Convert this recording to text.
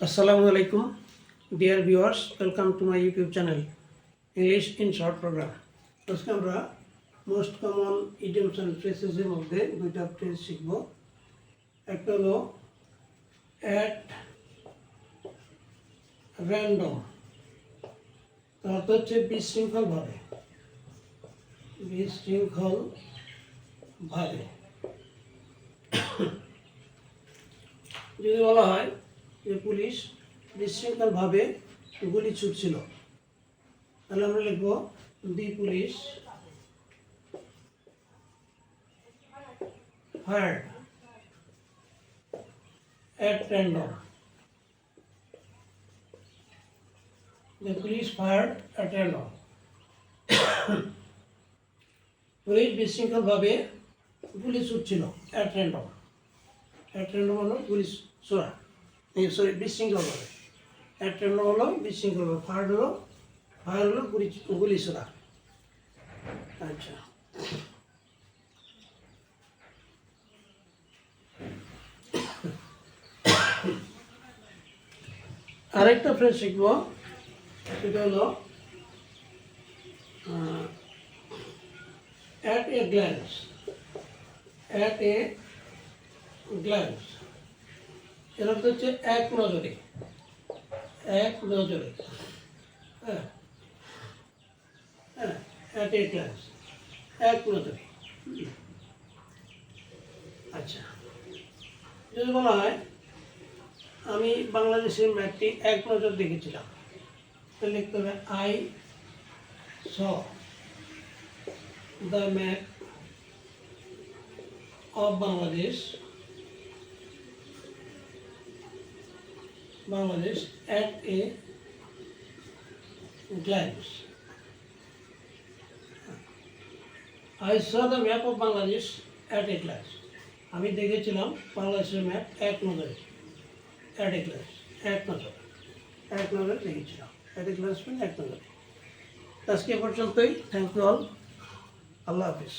Assalamu alaikum, dear viewers. Welcome to my YouTube channel, English in Short Program. আজকে আমরা most common idioms and ফ্রেজেসের মধ্যে দুইটা phrase শিখব। একটা হলো অ্যাট র্যান্ডম, তার অর্থ হচ্ছে বিশৃঙ্খলভাবে। বিশৃঙ্খলভাবে যদি বলা হয় যে পুলিশ বিশৃঙ্খলভাবে গুলি ছুটছিল, তাহলে আমরা লিখব the police fired at random. The police fired at random. Police বিশৃঙ্খলভাবে গুলি ছুটছিল অ্যাট র্যান্ডম। অ্যাট র্যান্ডম হলো গুলি ছোড়া, বিশৃঙ্খলভাবে। অ্যাট র্যান্ডম হলো বিশৃঙ্খলভাবে, ফায়ার হলো গুলি ছোড়া। আচ্ছা, আরেকটা ফ্রেজ শিখবো, সেটা হলো at a glance. At a glance এর অর্থ হচ্ছে এক নজরে। এক নজরে, হ্যাঁ হ্যাঁ, অ্যাট এ গ্ল্যান্স, এক নজরে। আচ্ছা, যদি বলা হয় আমি বাংলাদেশের ম্যাপটি এক নজর দেখেছিলাম, তাহলে লিখতে হবে I saw the map of Bangladesh at a glance. I saw the map of Bangladesh at a glance, আমি দেখেছিলাম বাংলাদেশের ম্যাপ এক নজরে। অ্যাট এ গ্ল্যান্স, এক নজর, এক নজরে দেখেছিলাম। অ্যাট এ গ্ল্যান্স মানে এক নজরে। আজকে পর্যন্তই। Thank you all. আল্লাহ হাফিজ।